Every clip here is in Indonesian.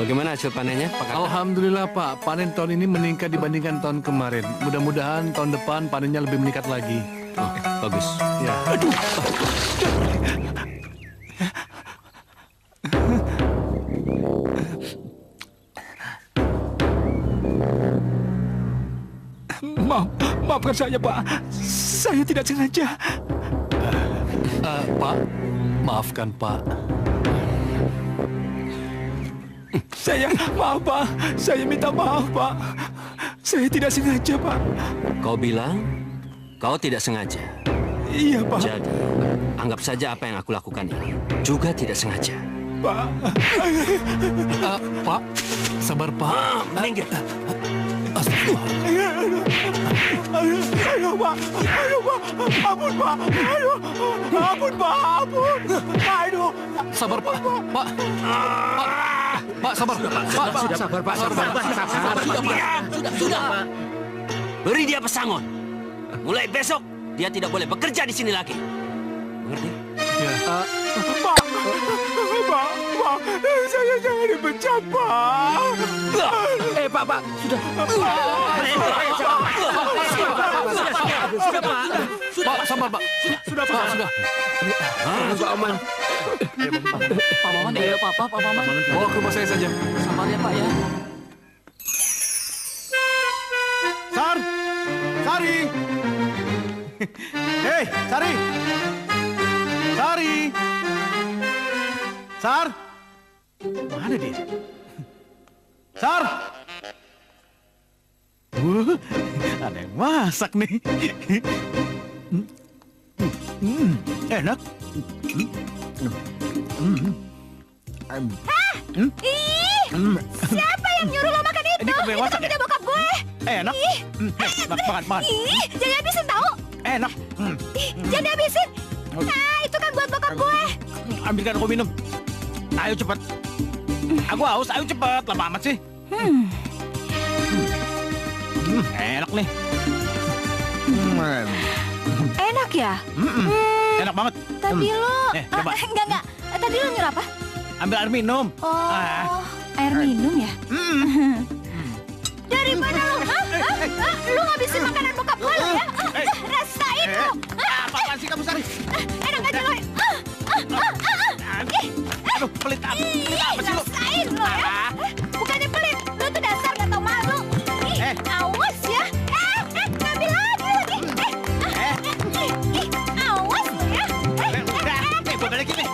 Bagaimana hasil panennya, Pak Kakak? Alhamdulillah, Pak. Panen tahun ini meningkat dibandingkan tahun kemarin. Mudah-mudahan tahun depan panennya lebih meningkat lagi. Oh, bagus. Ya. Maafkan saya, Pak. Saya tidak sengaja. Pak, maafkan Pak. Maaf, Pak. Saya minta maaf, Pak. Saya tidak sengaja, Pak. Kau bilang kau tidak sengaja. Iya, Pak. Jadi, anggap saja apa yang aku lakukan ini juga tidak sengaja. Pak. Pak, sabar, Pak. Minggir. Astagfirullah. Ayo, Pak. Ayo, Pak. Ampun, Pak. Ayo. Ampun, Pak. Ampun. Aduh. Sabar, Pak. Pak. Pak, sabar. Pak, Sabar, Pak. Sudah, Pak. Beri dia pesangon. Mulai besok, dia tidak boleh bekerja di sini lagi. Mengerti? Ya. Pak. Pak. Saya jangan dipecat, Pak. Pak. Sudah. Pak, sabar, Pak. Sudah, Pak. Sudah. Pak Oman. Pak Maman, ya Pak Maman. Bawa ke rumah saya saja. Sabar ya Pak ya. Sari. Hei, Sari. Sar. Mana dia? Sar. Ada yang masak nih. Enak. Siapa yang nyuruh lo makan itu? Ini kamu yang masak, Itu bokap gue. Enak. Makan. Jangan habisin tahu. Enak. Jangan habisin. Itu kan buat bokap gue. Ambilkan aku minum. Ayo cepat. Aku haus, ayo cepat. Lama amat sih. Enak nih. Enak ya? Enak banget. Tadi lo... coba. Enggak. Tadi lo nyuruh apa? Ambil air minum. Oh, air minum ya? Dari mana lo? Lo ngabisin makanan bokap gue lo ya? Rasain lo. Apaan sih kamu, Sari? Enak aja lo. Aduh, pelit apa sih lo? Rasain lo ya. Bukannya pelit, lo tuh dasar gak tau malu. Awas ya. Ngambil lagi. Awas lo ya. Gue balikin nih.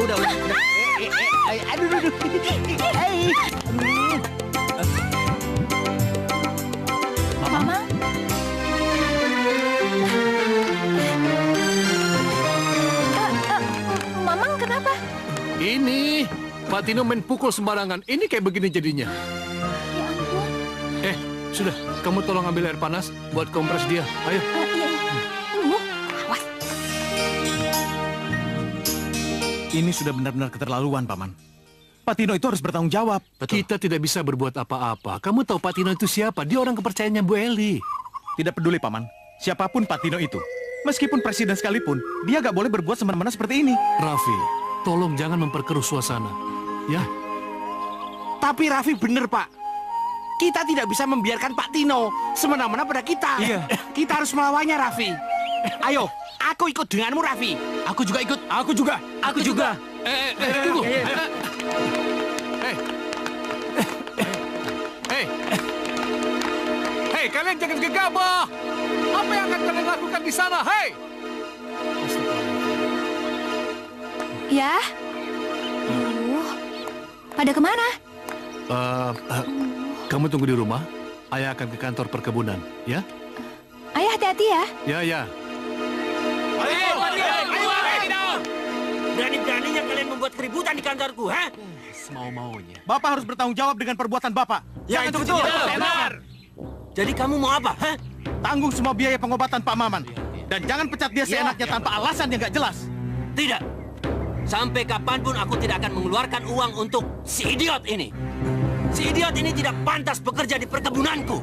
Udah. Aduh. Mama. Mamang kenapa? Ini, Pak Tino main pukul sembarangan. Ini kayak begini jadinya. Ya ampun. Sudah. Kamu tolong ambil air panas buat kompres dia. Ayo. Iya. Awas. Ini sudah benar-benar keterlaluan, Paman. Pak Tino itu harus bertanggung jawab. Kita tidak bisa berbuat apa-apa. Kamu tahu Pak Tino itu siapa? Dia orang kepercayaannya Bu Eli. Tidak peduli, Paman. Siapapun Pak Tino itu. Meskipun presiden sekalipun, dia gak boleh berbuat semena-mena seperti ini. Raffi, tolong jangan memperkeruh suasana. Ya? Tapi Raffi bener, Pak. Kita tidak bisa membiarkan Pak Tino semena-mena pada kita. Iya. Kita harus melawannya, Raffi. Ayo, aku ikut denganmu, Raffi. Aku juga ikut. Aku juga. Tunggu. Hei, kalian jangan gegabah. Apa yang akan kalian lakukan di sana? Hei! Ya. Pada kemana? Kamu tunggu di rumah. Ayah akan ke kantor perkebunan, ya? Ayah hati-hati ya. Ya. Berani-beraninya kalian membuat keributan di kantorku, ha? Semau-maunya. Bapak harus bertanggung jawab dengan perbuatan Bapak. Ya, itu betul. Benar. Jadi kamu mau apa, ha? Tanggung semua biaya pengobatan Pak Maman. Dan jangan pecat dia seenaknya tanpa alasan yang gak jelas. Tidak. Sampai kapanpun aku tidak akan mengeluarkan uang untuk si idiot ini. Si idiot ini tidak pantas bekerja di perkebunanku.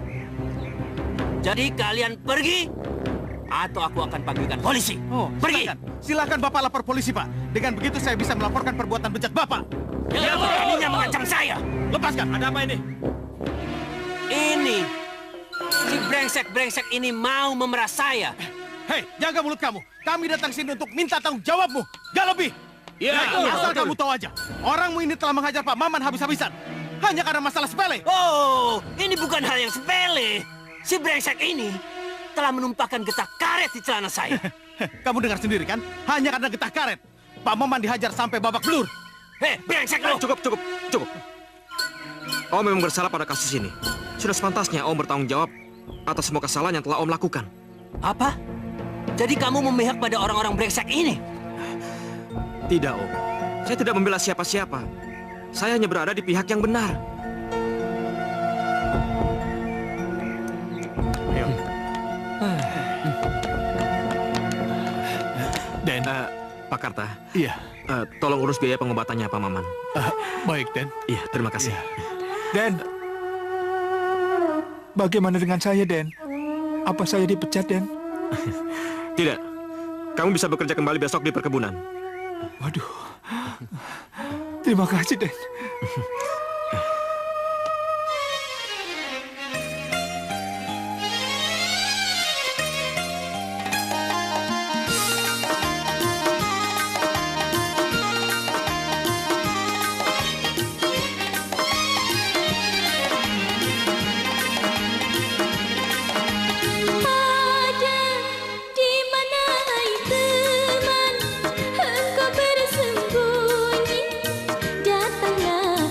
Jadi kalian pergi, atau aku akan panggilkan polisi. Pergi! Silakan Bapak lapor polisi, Pak. Dengan begitu saya bisa melaporkan perbuatan bejat Bapak. Dia beraninya mengancam saya. Lepaskan. Ada apa ini? Ini, si brengsek-brengsek ini mau memeras saya. Hei, jaga mulut kamu. Kami datang sini untuk minta tanggung jawabmu. Gak lebih. Iya, Asal kamu tahu aja. Orangmu ini telah menghajar Pak Maman habis-habisan. Hanya karena masalah sepele. Oh, ini bukan hal yang sepele. Si brengsek ini telah menumpahkan getah karet di celana saya. Kamu dengar sendiri kan? Hanya karena getah karet. Pak Maman dihajar sampai babak belur. Hei, brengsek lo! Cukup. Om memang bersalah pada kasus ini. Sudah sepantasnya Om bertanggung jawab atas semua kesalahan yang telah Om lakukan. Apa? Jadi kamu memihak pada orang-orang brengsek ini? Tidak, Om. Saya tidak membela siapa-siapa. Saya hanya berada di pihak yang benar. Den, Pak Karta, iya. tolong urus biaya pengobatannya Pak Maman. Baik, Den. Iya, terima kasih. Den, bagaimana dengan saya, Den? Apa saya dipecat, Den? Tidak. Kamu bisa bekerja kembali besok di perkebunan. Waduh. Terima kasih, Den. Ada di mana hai teman, engkau bersembunyi, datanglah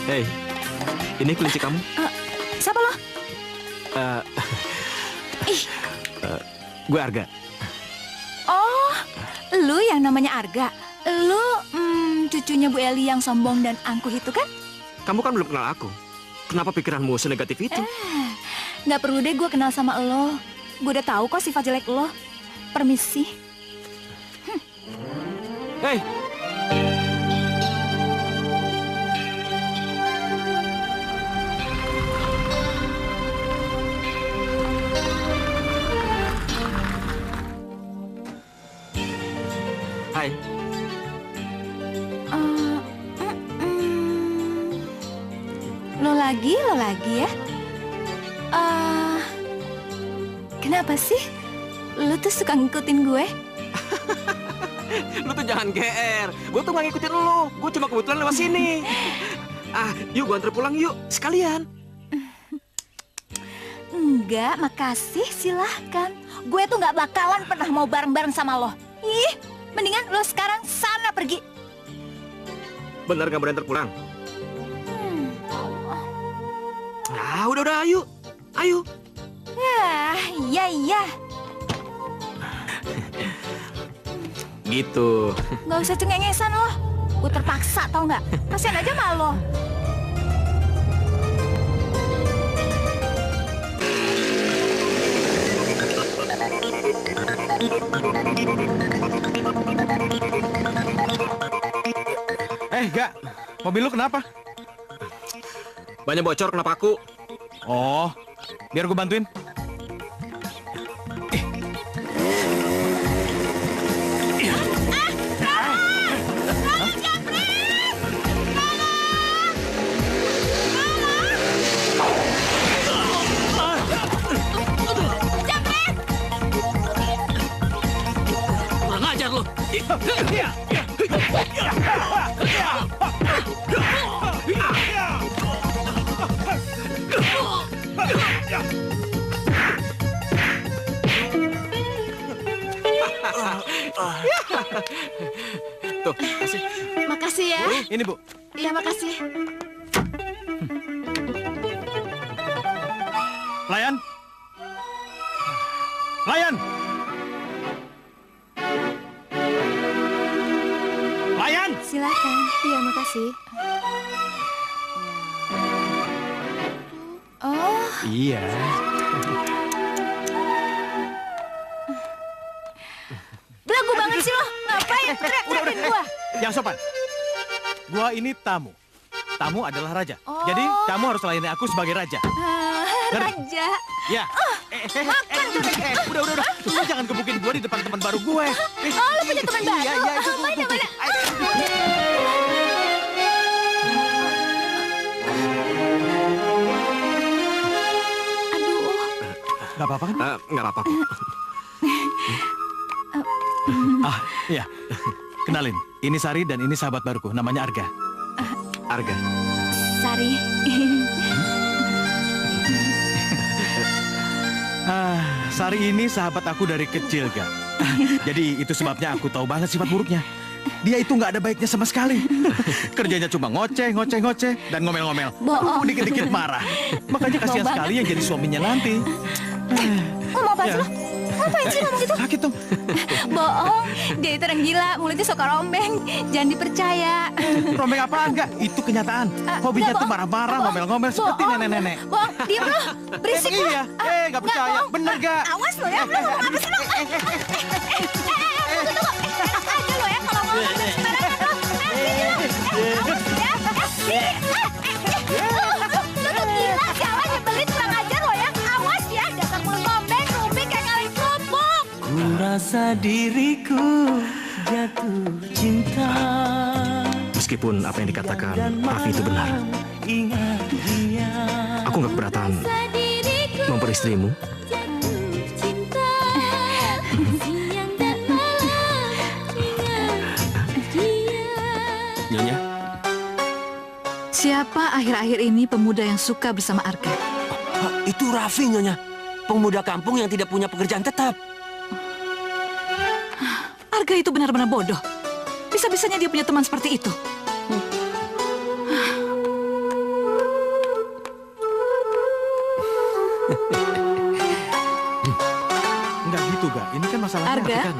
Hei, ini kelinci kamu. Siapa lo? Gue Arga. Oh, lu yang namanya Arga. Lu cucunya Bu Eli yang sombong dan angkuh itu kan? Kamu kan belum kenal aku. Kenapa pikiranmu senegatif itu? Nggak perlu deh gue kenal sama lo. Gue udah tahu kok sifat jelek lo. Permisi. Hei, hai. Lo lagi ya? Kenapa sih? Lo tuh suka ngikutin gue? Lu tuh jangan GR. Gue tuh gak ngikutin lu. Gue cuma kebetulan lewat sini. Yuk gue antar pulang yuk. Sekalian. Enggak, makasih, silahkan. Gue tuh nggak bakalan pernah mau bareng-bareng sama lo. Ih, mendingan lo sekarang sana pergi. Bener gak boleh antar pulang? Udah, ayo. Ayo. Iya. Gitu. Nggak usah cengengesan lo. Gue terpaksa, tau nggak? Kasian aja sama lo. Gak. Mobil lu kenapa? Banyak bocor, kenapa aku? Oh, biar gue bantuin. Kurang ajar lo. Tuh, kasih. Makasih ya. Ini Bu. Iya, makasih. Layan. Layan. Layan. Silakan. Iya, makasih. Oh, Iya. belagu banget sih lo. Ngapain teriak-teriakin gua? Yang sopan. Gua ini tamu. Tamu adalah raja. Oh. Jadi kamu harus layani aku sebagai raja. Raja. Ya. Udah. Lu jangan gebukin gua di depan teman baru gue. Oh, lu punya teman baru? Iya, itu tuh. Mana? Aduh. Gak apa-apa kan? Nggak apa-apa kok. Iya. Kenalin, ini Sari dan ini sahabat baruku, namanya Arga. Arga. Sari. Sari ini sahabat aku dari kecil, Gak. Jadi itu sebabnya aku tahu banget sifat buruknya. Dia itu nggak ada baiknya sama sekali. Kerjanya cuma ngoceh, dan ngomel-ngomel. Bohong. Dikit-dikit marah. Makanya kasihan Bohong sekali yang jadi suaminya nanti. Ngomong apa sih Ya. lo? Ngapain sih ngomong gitu? Sakit dong. Bohong. Dia itu orang gila, mulutnya suka rombeng. Jangan dipercaya. Rombeng apaan, Gak? Itu kenyataan. Hobinya Enggak, tuh bohong. marah-marah, Bohong. ngomel-ngomel seperti Bohong. nenek-nenek. Bohong, diem lo. Berisik Emang lo. iya? Nggak percaya. bohong. Bener, Gak? Awas lo ya, lo ngomong apa sih lo? Tunggu. Enak aja lo ya kalau ngomong sembarangan lo. Awas ya. Lo tuh gila, sialan nyebelin kurang ajar lo ya. Awas ya, dasar mulut rombeng, rubik kayak ngaling kerupuk. Ku rasa diriku jatuh cinta. Meskipun apa yang dikatakan Raffi itu benar, aku nggak keberatan memperistrimu. Nyonya, Siapa akhir-akhir ini pemuda yang suka bersama Arga? Itu Raffi, Nyonya. Pemuda kampung yang tidak punya pekerjaan tetap. Arga itu benar-benar bodoh. Bisa-bisanya dia punya teman seperti itu. Enggak gitu, Ga. Ini kan masalahnya Arga? kan.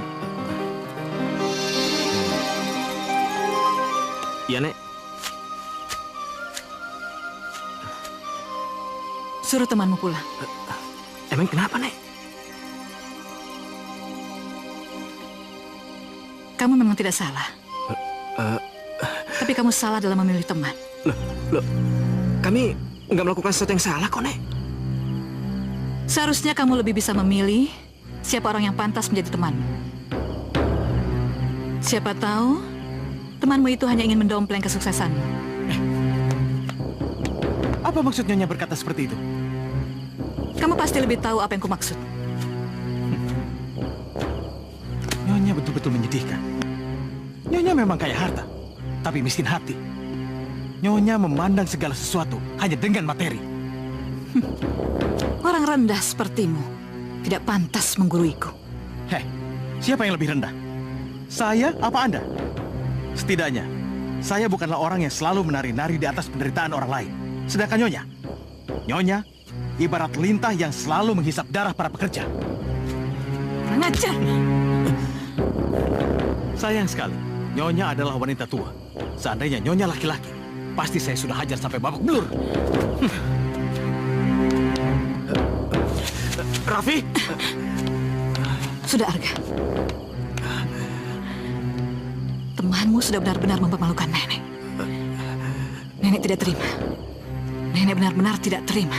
Iya, Nek. Suruh temanmu pulang. Emang kenapa, Nek? Kamu memang tidak salah. Tapi kamu salah dalam memilih teman. Loh, kami nggak melakukan sesuatu yang salah kok, Nek. Seharusnya kamu lebih bisa memilih siapa orang yang pantas menjadi temanmu. Siapa tahu temanmu itu hanya ingin mendompleng kesuksesanmu. Apa maksud Nyonya berkata seperti itu? Kamu pasti lebih tahu apa yang kumaksud. Nyonya betul-betul menyedihkan. Nyonya memang kaya harta, tapi miskin hati. Nyonya memandang segala sesuatu hanya dengan materi. Orang rendah sepertimu tidak pantas mengguruiku. Heh, siapa yang lebih rendah? Saya apa Anda? Setidaknya, saya bukanlah orang yang selalu menari-nari di atas penderitaan orang lain. Sedangkan Nyonya ibarat lintah yang selalu menghisap darah para pekerja. Kurang ajar. Sayang sekali, Nyonya adalah wanita tua. Seandainya Nyonya laki-laki, pasti saya sudah hajar sampai babak belur. Raffi? Sudah, Arga. Temanmu sudah benar-benar mempermalukan nenek. Nenek tidak terima. Nenek benar-benar tidak terima.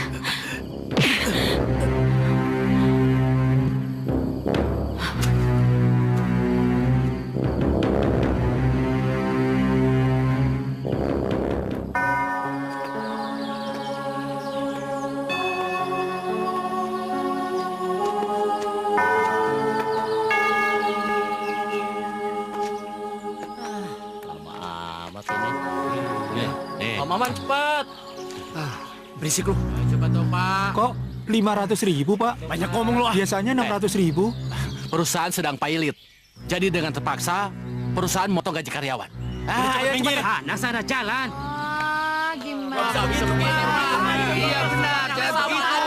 Pak Maman, cepat. Berisik lu. Cepat dong, Pak. Kok 500.000, Pak? Banyak ngomong lu ah. Biasanya 600.000. Perusahaan sedang pailit. Jadi dengan terpaksa, perusahaan motong gaji karyawan. Ayo minggir. Sana jalan. Gimana? Iya benar, jangan begitu.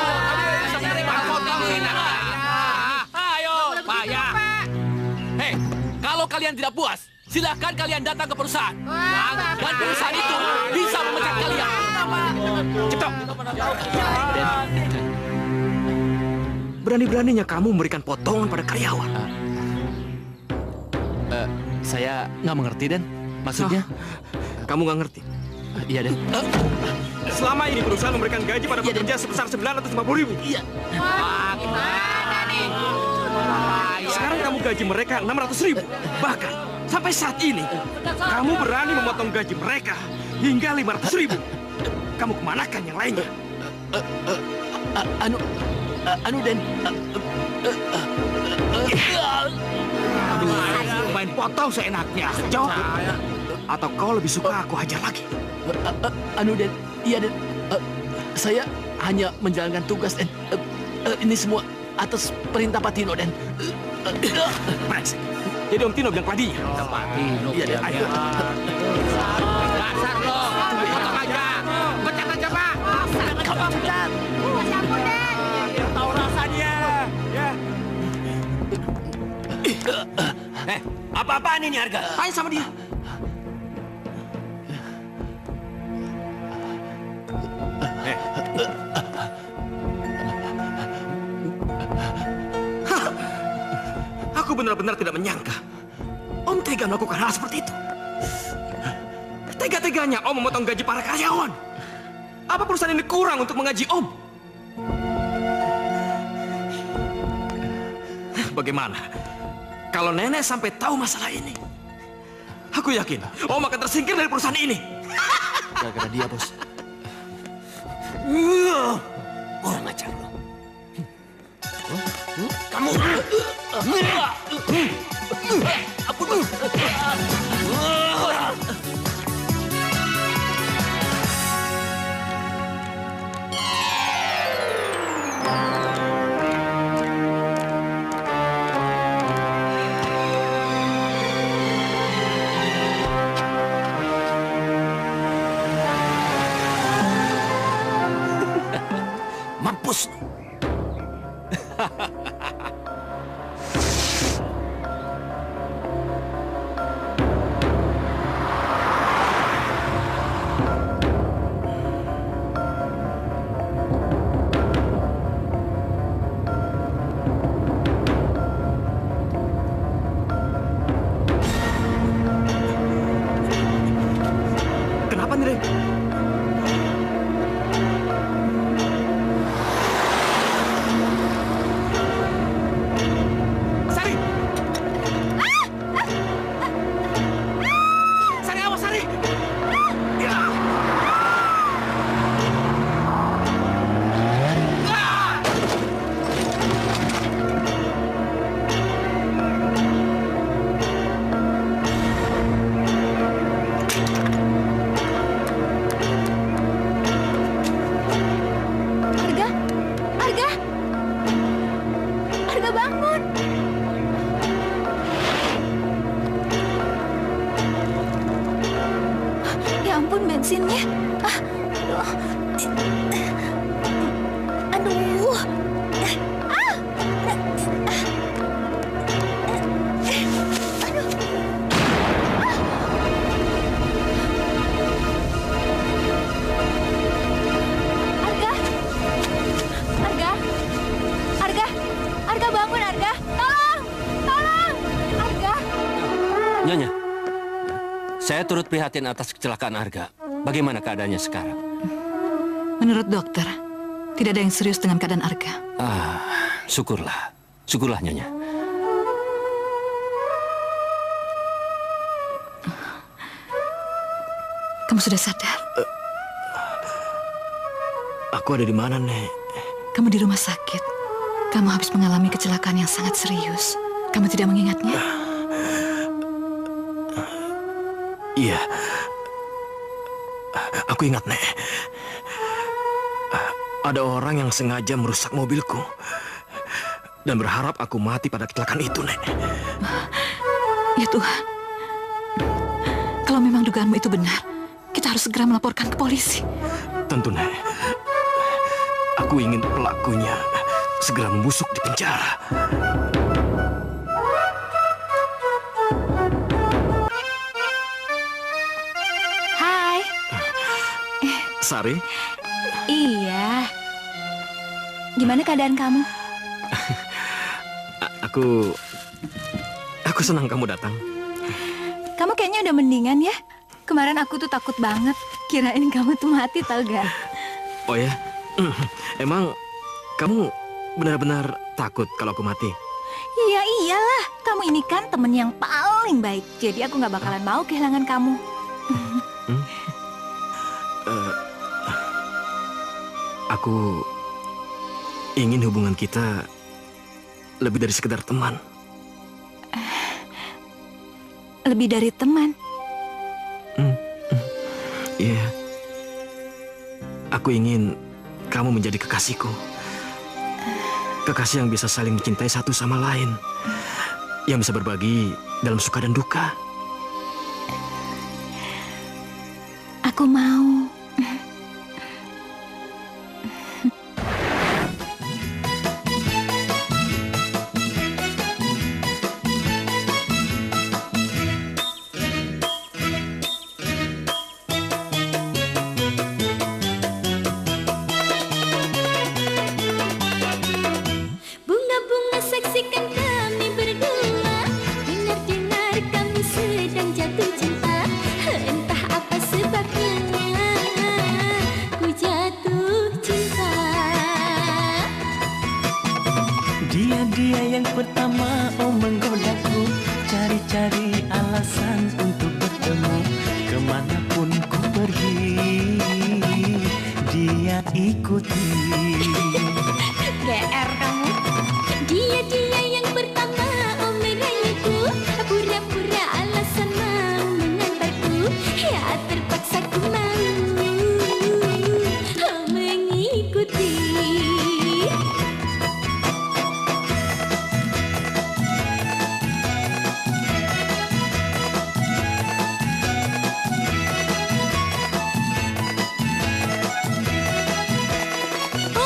Ayo, Pak ya. Hei, kalau kalian tidak puas, silakan kalian datang ke perusahaan. Dan perusahaan itu bisa memecat kalian. Cepat. Berani-beraninya kamu memberikan potongan pada karyawan. Saya nggak mengerti, Den. Maksudnya? Kamu nggak ngerti. Iya, Den. Selama ini perusahaan memberikan gaji pada pekerja sebesar 950.000. Iya. Wah, gimana nih? Sekarang kamu gaji mereka 600.000. Bahkan sampai saat ini kamu berani memotong gaji mereka hingga 500.000. Kamu kemanakan yang lainnya? Anu Den. Main potong seenaknya. Jawab. Atau kau lebih suka aku hajar lagi? Anu Den. Iya, Den. Saya hanya menjalankan tugas, Den. Ini semua atas perintah Pak Tino, Den. Brengsek. Jadi Om Tino bilang keladinya. Pak Tino. Iya, Den. Ayo. Dasar lo. Potong aja. Pecat aja, Pak. Pecat. Campur deh. Tahu rasanya. Ya. Apa-apaan ini harga? Tanya sama dia. Aku benar-benar tidak menyangka Om tega melakukan hal seperti itu. Tega-teganya Om memotong gaji para karyawan. Apa perusahaan ini kurang untuk menggaji Om? Bagaimana kalau nenek sampai tahu masalah ini? Aku yakin Om akan tersingkir dari perusahaan ini. Gara-gara dia, Bos. Kurang ajar lo. Kamu. Ampun. Mampus. bensinnya. Aduh. Arga bangun, Arga. Tolong! Tolong! Arga! Nyonya, saya turut prihatin atas kecelakaan Arga. Bagaimana keadaannya sekarang? Menurut dokter, tidak ada yang serius dengan keadaan Arga. Syukurlah. Syukurlah, Nyonya. Kamu sudah sadar? Aku ada di mana, Nek? Kamu di rumah sakit. Kamu habis mengalami kecelakaan yang sangat serius. Kamu tidak mengingatnya? Iya. Aku ingat, Nek. Ada orang yang sengaja merusak mobilku. Dan berharap aku mati pada kecelakaan itu, Nek. Ya Tuhan. Kalau memang dugaanmu itu benar, kita harus segera melaporkan ke polisi. Tentu, Nek. Aku ingin pelakunya segera membusuk di penjara. Hai. Sari, Iya. Gimana keadaan kamu? aku senang kamu datang. Kamu kayaknya udah mendingan ya. Kemarin aku tuh takut banget. Kirain kamu tuh mati tau gak? Oh ya? Emang kamu benar-benar takut kalau aku mati? Iya iyalah. Kamu ini kan temen yang paling baik. Jadi aku gak bakalan mau kehilangan kamu. Aku ingin hubungan kita lebih dari sekedar teman. Lebih dari teman. Iya. Aku ingin kamu menjadi kekasihku. Kekasih yang bisa saling mencintai satu sama lain. Yang bisa berbagi dalam suka dan duka. Aku mau. Bunga-bunga saksikan kami berdua. Dengar-dengar kamu sedang jatuh cinta. Entah apa sebabnya ku jatuh cinta. Dia yang pertama menggodaku, cari-cari alasan untuk bertemu. Kemanapun ku pergi, dia ikuti. GR kamu. Dia yang pertama merayaku. Pura-pura alasan mau mengantarku. Ya terpaksa ku mau mengikuti. Oh,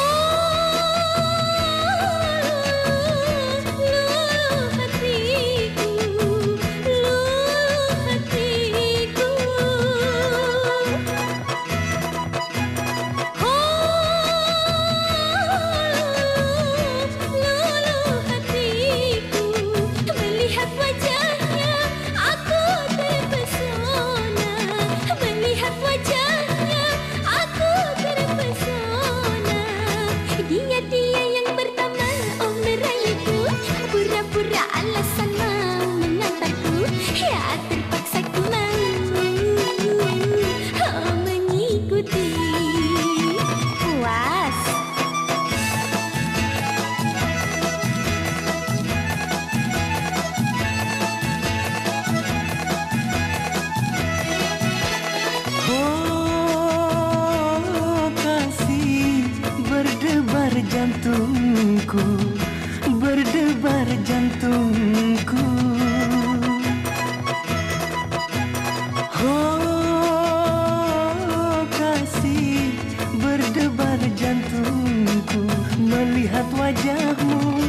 melihat wajahmu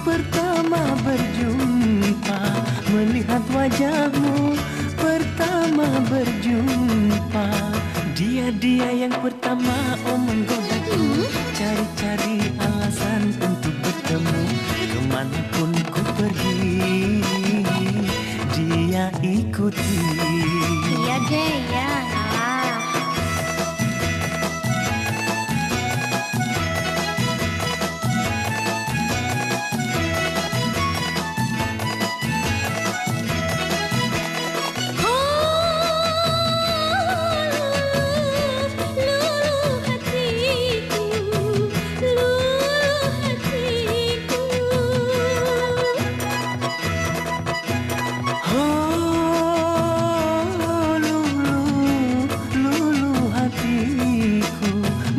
pertama berjumpa, melihat wajahmu pertama berjumpa. Dia yang pertama menggodaku, cari-cari alasan untuk bertemu. Kemanapun ku pergi, dia ikuti. Iya deh, ya.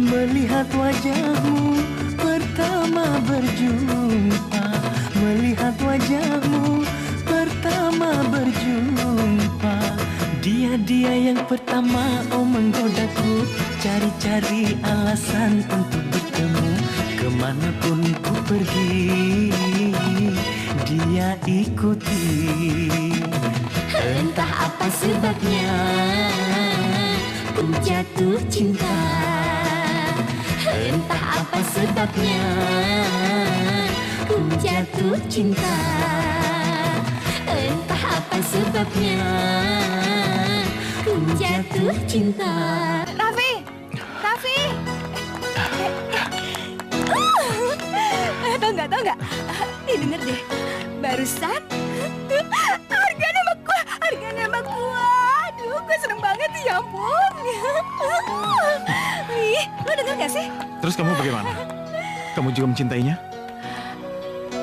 Melihat wajahmu pertama berjumpa, melihat wajahmu pertama berjumpa. Dia yang pertama menggodaku, cari-cari alasan untuk bertemu. Kemanapun ku pergi, dia ikuti. Entah apa sebabnya ku jatuh cinta, entah apa sebabnya ku jatuh cinta, entah apa sebabnya ku jatuh cinta. Raffi! Raffi! Tahu nggak? Nih denger deh, barusan harga nembak gua. Aduh, gue seneng banget, ya ampun. Wih, lo denger gak sih? Terus kamu bagaimana? Kamu juga mencintainya?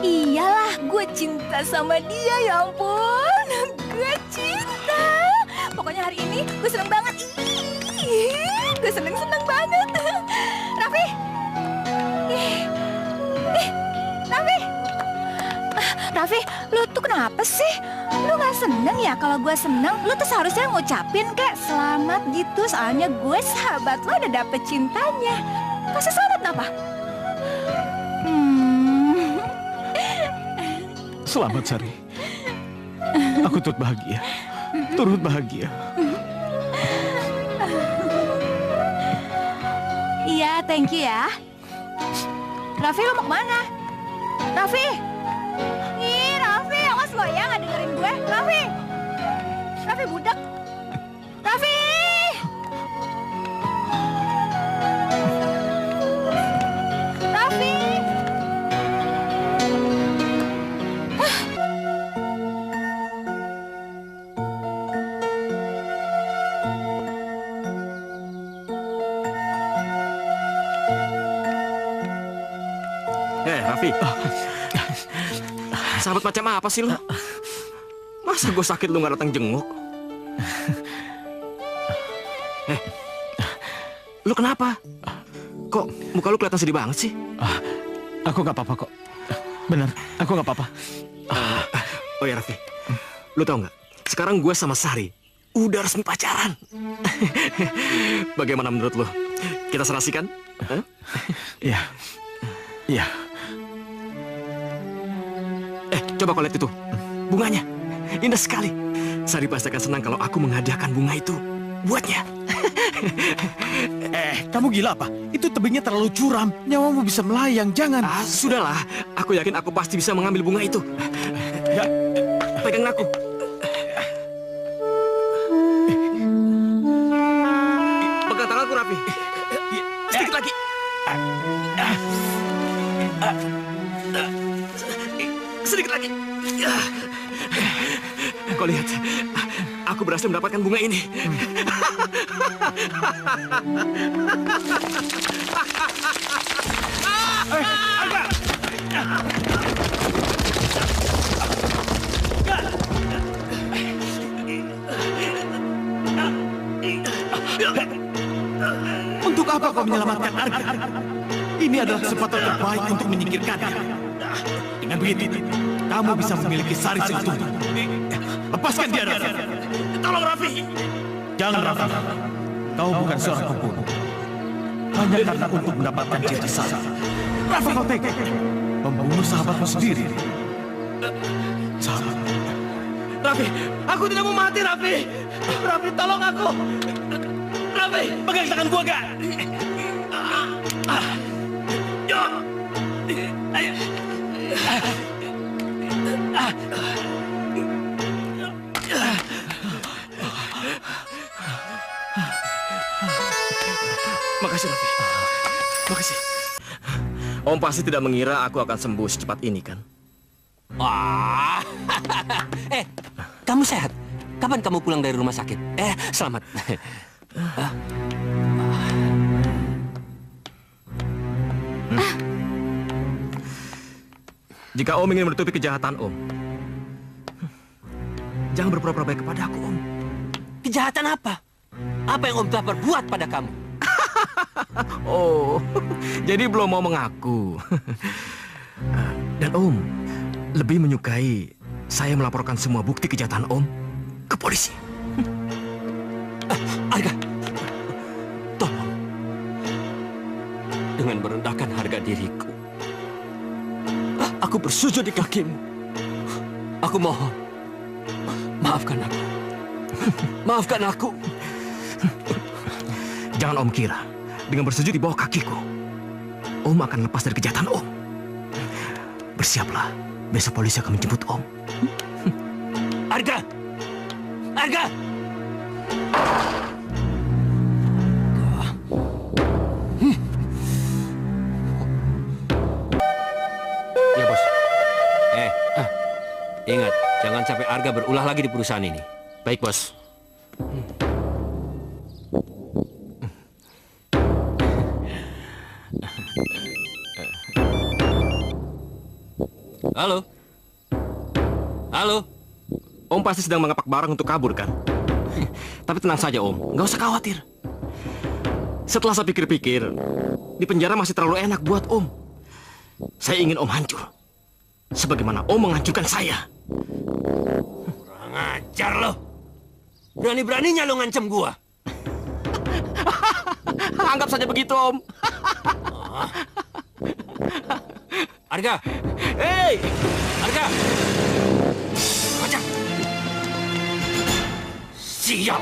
Iyalah, gue cinta sama dia, ya ampun. Gue cinta. Pokoknya hari ini gue seneng banget. Gue seneng banget. Raffi! Raffi! Raffi, lu tuh kenapa sih? Lu gak seneng ya kalau gue seneng? Lu tuh seharusnya ngucapin kayak selamat gitu. Soalnya gue sahabat lo udah dapet cintanya. Kasih selamat apa? Selamat, Sari. Aku turut bahagia. Turut bahagia. Iya, thank you ya. Raffi, lu mau kemana? Raffi! Ih, Raffi, awas lo ya nggak dengerin gue. Raffi! Raffi budak. Raffi! Raffi! Raffi. Sahabat macam apa sih lu? Masa gue sakit lu gak datang jenguk? Lu kenapa? Kok muka lu kelihatan sedih banget sih? Aku gak apa-apa kok. Bener, aku gak apa-apa. Oh ya Raffi, lu tau gak? Sekarang gue sama Sari udah resmi pacaran. Bagaimana menurut lu? Kita serasikan? Iya. Iya. Coba kau lihat itu, bunganya indah sekali. Sari pasti akan senang kalau aku menghadiahkan bunga itu buatnya. Kamu gila apa? Itu tebingnya terlalu curam. Nyawamu bisa melayang, jangan. Sudahlah, aku yakin aku pasti bisa mengambil bunga itu. Ya, pegang aku. Pegang tanganku, Raffi. Sedikit lagi. Sedikit lagi. Kau lihat, aku berhasil mendapatkan bunga ini. Untuk apa kau menyelamatkan Arga? Ini adalah kesempatan terbaik untuk menyingkirkannya. Dengan begitu, kamu bisa memiliki Sari seutuhnya. Lepaskan dia, Raffi. Tolong, Raffi. Jangan, Raffi. Kau bukan seorang pembunuh. Hanya karena untuk mendapatkan cinta Sari, Raffi kau tega membunuh sahabatmu sendiri. Sahabat. Raffi, aku tidak mau mati, Raffi. Raffi, tolong aku. Raffi, pegang tangan gua, gak? Yo. Ayo. Makasih, Raffi. Makasih. Om pasti tidak mengira aku akan sembuh secepat ini, kan? Wah. Kamu sehat? Kapan kamu pulang dari rumah sakit? Selamat. Jika Om ingin menutupi kejahatan Om, jangan berpura-pura baik kepada aku, Om. Kejahatan apa? Apa yang Om telah perbuat pada kamu? Oh, jadi belum mau mengaku. Dan Om lebih menyukai saya melaporkan semua bukti kejahatan Om ke polisi. Arga, tolong. Dengan merendahkan harga diriku, aku bersujud di kakimu. Aku mohon, maafkan aku. Maafkan aku. Jangan Om kira dengan bersujud di bawah kakiku, Om akan lepas dari kejahatan Om. Bersiaplah, besok polisi akan menjemput Om. Arga! Arga! Ya, Bos. Ingat, jangan sampai Arga berulah lagi di perusahaan ini. Baik, Bos. Halo? Halo? Om pasti sedang mengapak barang untuk kabur, kan? Tapi tenang saja, Om. Nggak usah khawatir. Setelah saya pikir-pikir, di penjara masih terlalu enak buat Om. Saya ingin Om hancur. Sebagaimana Om menghancurkan saya. Kurang ajar lo. Berani-beraninya lo ngancam gua. Anggap saja begitu, Om. Arga! Hei! Arga! Macam! Sial!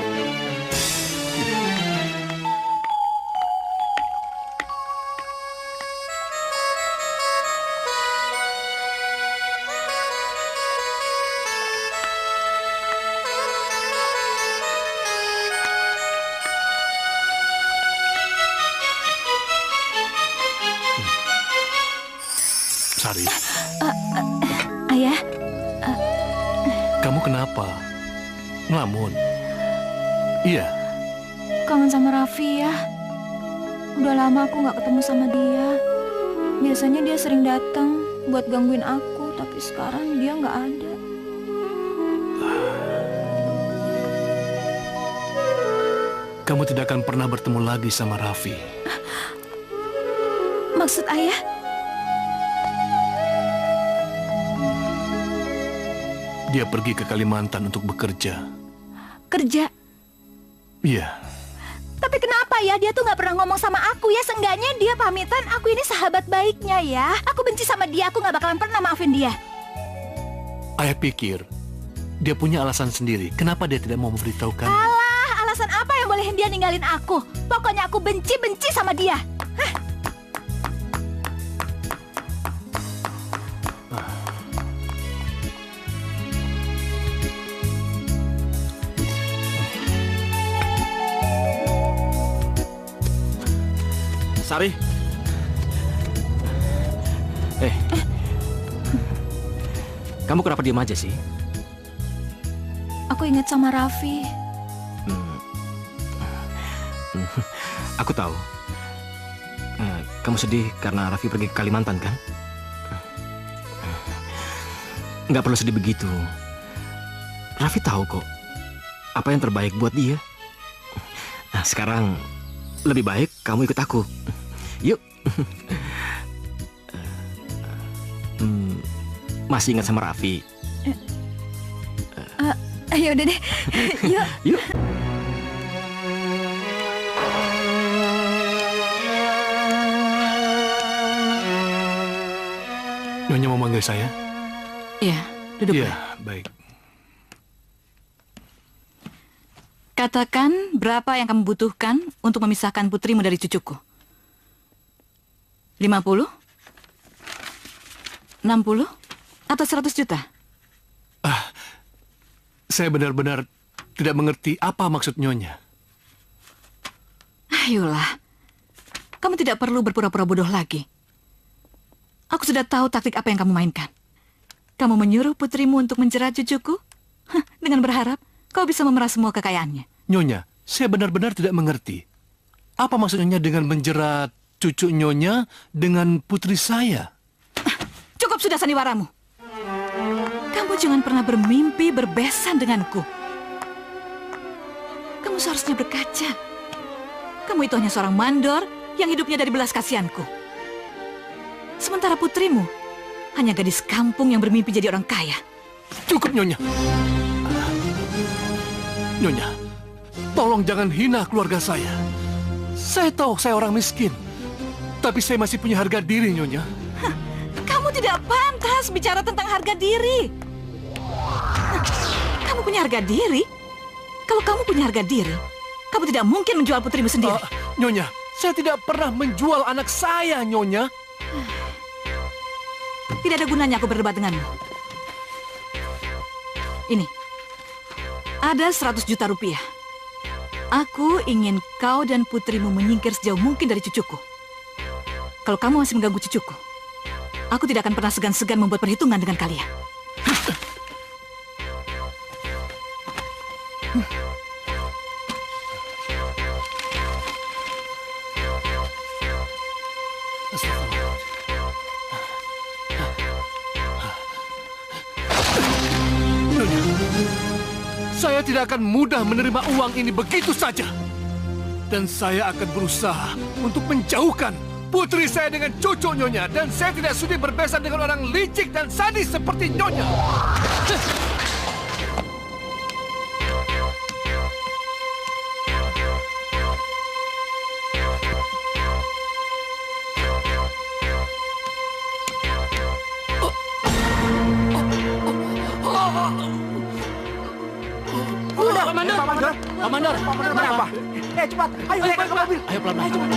Sari, Ayah, kamu kenapa? Ngelamun? Iya. kangen sama Raffi ya. Udah lama aku nggak ketemu sama dia. Biasanya dia sering datang buat gangguin aku, tapi sekarang dia nggak ada. Kamu tidak akan pernah bertemu lagi sama Raffi. Maksud ayah? Dia pergi ke Kalimantan untuk bekerja. Kerja? Iya. Tapi kenapa ya dia tuh nggak pernah ngomong sama aku ya? Seenggaknya dia pamitan aku ini sahabat baiknya ya. Aku benci sama dia, aku nggak bakalan pernah maafin dia. Ayah pikir dia punya alasan sendiri. Kenapa dia tidak mau memberitahukan? Alah, alasan apa yang bolehin dia ninggalin aku? Pokoknya aku benci sama dia. Hah? Sari. Kamu kenapa diam aja sih? Aku ingat sama Raffi. Aku tahu. Kamu sedih karena Raffi pergi ke Kalimantan, kan? Nggak perlu sedih begitu. Raffi tahu kok apa yang terbaik buat dia. Nah, sekarang lebih baik kamu ikut aku. Yuk. Masih ingat sama Raffi? Ayo udah deh. Yuk. Yuk. Nyonya mau manggil saya? Iya, duduk. Iya, baik. Katakan berapa yang kamu butuhkan untuk memisahkan putrimu dari cucuku. 50? 60? Atau 100 juta? Saya benar-benar tidak mengerti apa maksud Nyonya. Ayolah, kamu tidak perlu berpura-pura bodoh lagi. Aku sudah tahu taktik apa yang kamu mainkan. Kamu menyuruh putrimu untuk menjerat cucuku? Dengan berharap kau bisa memerah semua kekayaannya. Nyonya, saya benar-benar tidak mengerti. Apa maksud Nyonya dengan menjerat cucu Nyonya dengan putri saya? Cukup sudah sandiwaramu. Kamu jangan pernah bermimpi berbesan denganku. Kamu seharusnya berkaca. Kamu itu hanya seorang mandor yang hidupnya dari belas kasihanku. Sementara putrimu hanya gadis kampung yang bermimpi jadi orang kaya. Cukup, Nyonya. Nyonya, tolong jangan hina keluarga saya. Saya tahu saya orang miskin, tapi saya masih punya harga diri, Nyonya. Kamu tidak pantas bicara tentang harga diri. Kamu punya harga diri? Kalau kamu punya harga diri, kamu tidak mungkin menjual putrimu sendiri. Nyonya, saya tidak pernah menjual anak saya, Nyonya. Tidak ada gunanya aku berdebat denganmu. Ini, ada 100 juta rupiah. Aku ingin kau dan putrimu menyingkir sejauh mungkin dari cucuku. Kalau kamu masih mengganggu cucuku, aku tidak akan pernah segan-segan membuat perhitungan dengan kalian. Saya tidak akan mudah menerima uang ini begitu saja. Dan saya akan berusaha untuk menjauhkan putri saya dengan cucu Nyonya. Dan saya tidak sudi berbesan dengan orang licik dan sadis seperti Nyonya. Pak Mandor, kenapa? Cepat, ayo naik ke mobil. Ayo pelan-pelan.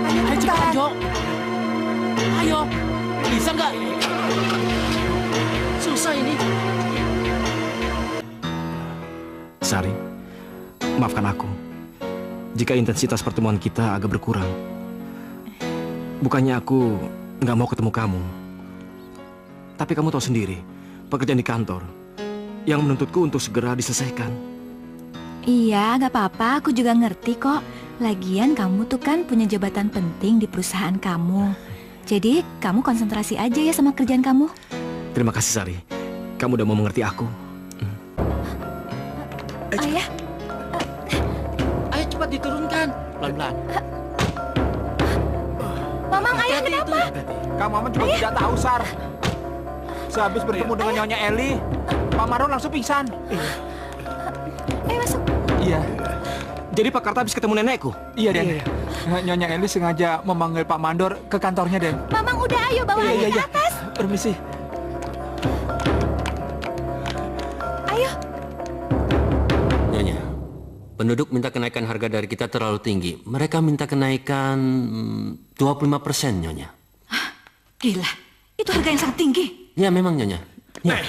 Ayo cepat, Jo. Ayo, bisa nggak? Susah ini. Sari, maafkan aku jika intensitas pertemuan kita agak berkurang. Bukannya aku nggak mau ketemu kamu, tapi kamu tahu sendiri pekerjaan di kantor yang menuntutku untuk segera diselesaikan. Iya, gak apa-apa, aku juga ngerti kok. Lagian kamu tuh kan punya jabatan penting di perusahaan kamu. Jadi kamu konsentrasi aja ya sama kerjaan kamu. Terima kasih Sari, kamu udah mau mengerti aku. Ayah, Ayo cepat diturunkan. Pelan-pelan. Mamang, ayah kenapa? Kang Maman cuma tidak tahu, Sar. Sehabis bertemu dengan Nyonya Eli, Pak Maron langsung pingsan. Ayo masuk. Iya. Jadi Pak Karta habis ketemu nenekku? Iya, Den. Nyonya Eli sengaja memanggil Pak Mandor ke kantornya, Den. Mamang udah, ayo bawa ayah ke atas. Permisi. Ayo. Nyonya, penduduk minta kenaikan harga dari kita terlalu tinggi. Mereka minta kenaikan 25%, Nyonya. Gila, itu harga yang sangat tinggi. Ya, memang, Nyonya. Ya.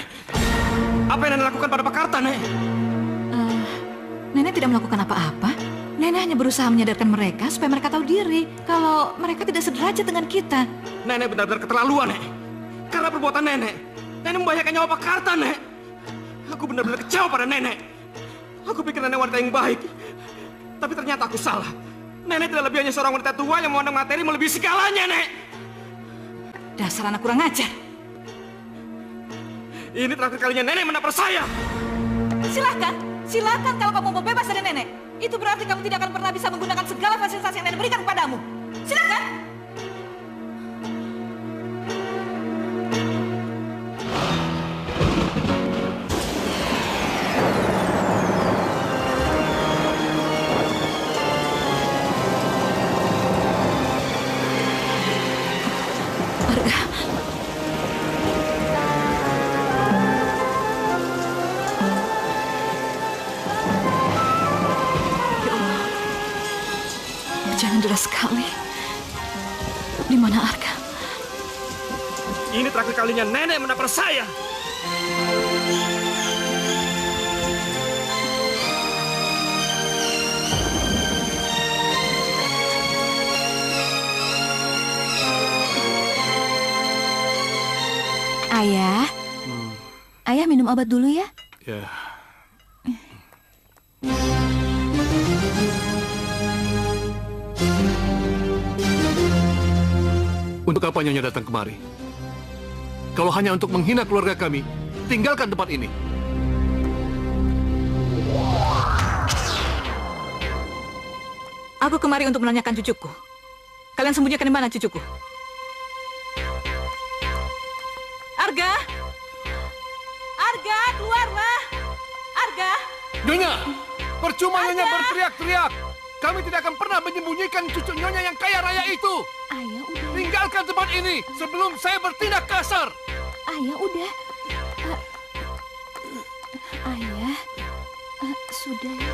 Apa yang Nenek lakukan pada Pak Karta, Nek? Nenek tidak melakukan apa-apa. Nenek hanya berusaha menyadarkan mereka supaya mereka tahu diri kalau mereka tidak sederajat dengan kita. Nenek benar-benar keterlaluan, Nek. Karena perbuatan Nenek membahayakan nyawa Pak Karta, Nek. Aku benar-benar kecewa pada Nenek. Aku pikir Nenek wanita yang baik. Tapi ternyata aku salah. Nenek tidak lebih hanya seorang wanita tua yang memandang materi melebihi segalanya, Nek. Dasar anak kurang ajar. Ini terakhir kalinya Nenek menapar saya. Silakan kalau kamu mau bebas dari Nenek. Itu berarti kamu tidak akan pernah bisa menggunakan segala fasilitas yang Nenek berikan kepadamu. Silakan. Kemana Arga? Ini terakhir kalinya nenek menampar saya. Ayah, ayah minum obat dulu ya. Ya. Untuk apa Nyonya datang kemari? Kalau hanya untuk menghina keluarga kami, tinggalkan tempat ini. Aku kemari untuk menanyakan cucuku. Kalian sembunyikan di mana cucuku? Arga! Arga, keluarlah! Arga! Nyonya, percuma Nyonya berteriak-teriak. Kami tidak akan pernah menyembunyikan cucu Nyonya yang kaya raya itu. Ayah udah. Tinggalkan tempat ini sebelum saya bertindak kasar. Ayah udah. Ayah, sudah ya.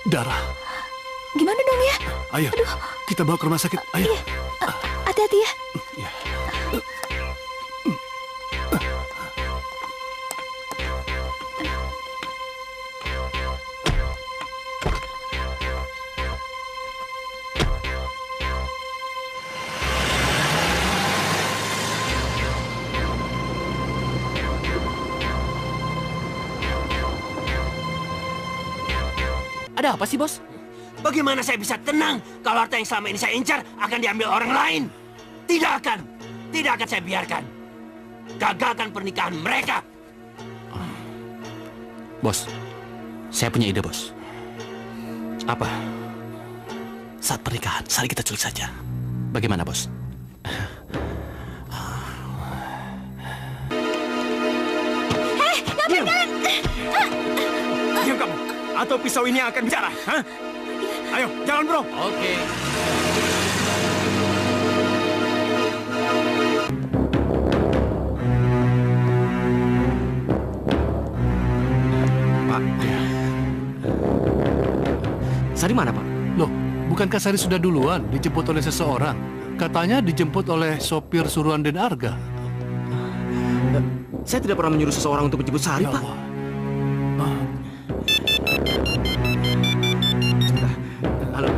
Darah. Gimana dong ya? Ayo, kita bawa ke rumah sakit. Ayo. Iya. Hati-hati ya. Ya. Ada apa sih, Bos? Bagaimana saya bisa tenang kalau harta yang selama ini saya incar akan diambil orang lain? Tidak akan saya biarkan. Gagalkan pernikahan mereka. Bos, saya punya ide, Bos. Apa? Saat pernikahan, Sari kita culik saja. Bagaimana, Bos? Diam kamu, atau pisau ini yang akan bicara. Hah? Ayo, jalan bro. Oke. Pak. Sari mana, Pak? Loh, bukankah Sari sudah duluan dijemput oleh seseorang? Katanya dijemput oleh sopir suruhan Den Arga. Saya tidak pernah menyuruh seseorang untuk menjemput Sari, Pak. Halo,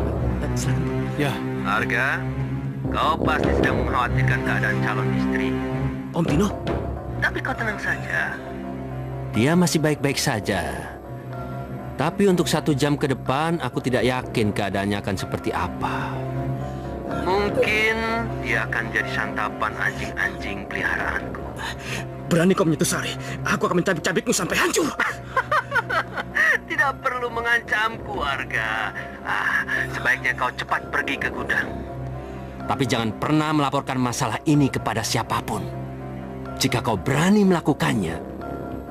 silakan. Ya. Arga, kau pasti sedang mengkhawatirkan keadaan calon istri. Om Tino? Tapi kau tenang saja. Dia masih baik-baik saja. Tapi untuk 1 jam ke depan, aku tidak yakin keadaannya akan seperti apa. Mungkin dia akan jadi santapan anjing-anjing peliharaanku. Berani kau menyentuh Sari, aku akan mencabik-cabikmu sampai hancur. Tidak perlu mengancamku, Arga. Sebaiknya kau cepat pergi ke gudang. Tapi jangan pernah melaporkan masalah ini kepada siapapun. Jika kau berani melakukannya,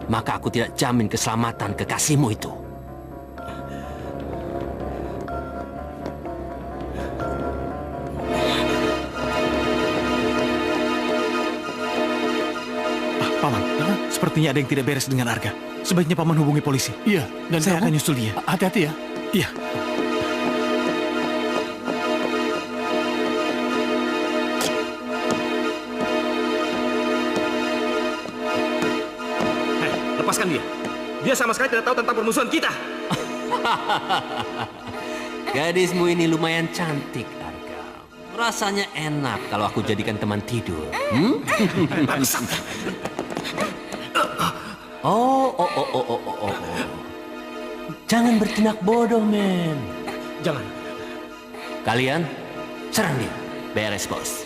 maka aku tidak jamin keselamatan kekasihmu itu. Paman, sepertinya ada yang tidak beres dengan Arga. Sebaiknya Paman hubungi polisi. Iya, dan saya akan nyusul dia. Hati-hati ya. Iya. Lepaskan dia. Dia sama sekali tidak tahu tentang permusuhan kita. Gadismu ini lumayan cantik, Arga. Rasanya enak kalau aku jadikan teman tidur. Oh. Jangan bertindak bodoh, men. Jangan. Kalian, serang dia. Beres, Bos.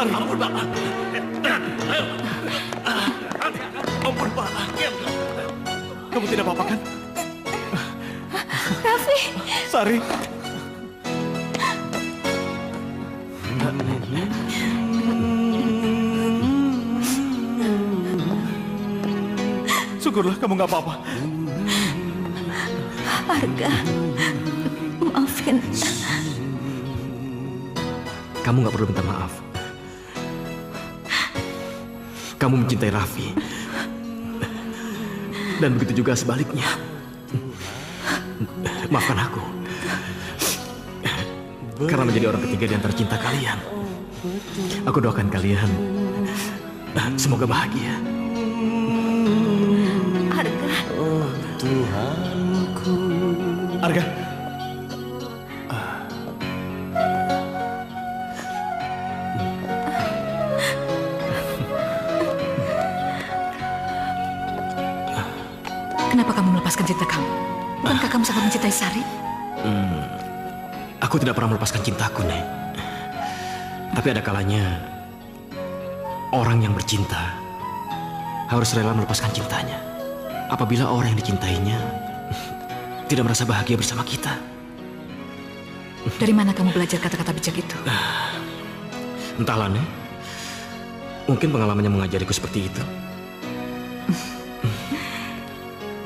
Sari. Ampun, Pak. Ayo. Ampun, Pak. Kamu tidak apa-apa kan? Raffi. Sari. Syukurlah kamu nggak apa-apa. Arga, maafin. Kamu nggak perlu minta maaf. Kamu mencintai Raffi. Dan begitu juga sebaliknya. Maafkan aku. Karena menjadi orang ketiga di antara cinta kalian. Aku doakan kalian semoga bahagia. Arga. Oh Tuhanku. Arga. Kenapa kamu melepaskan cinta kamu? Bukankah kamu sangat mencintai Sari? Aku tidak pernah melepaskan cintaku, Nek. Tapi ada kalanya orang yang bercinta harus rela melepaskan cintanya apabila orang yang dicintainya tidak merasa bahagia bersama kita. Dari mana kamu belajar kata-kata bijak itu? Entahlah, Nek. Mungkin pengalamannya mengajariku seperti itu.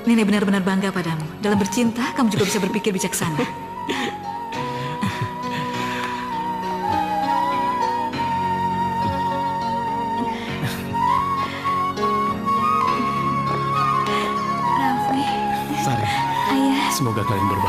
Nenek benar-benar bangga padamu. Dalam bercinta, kamu juga bisa berpikir bijaksana. Raffi. Sari. Ayah. Semoga kalian berbahagia.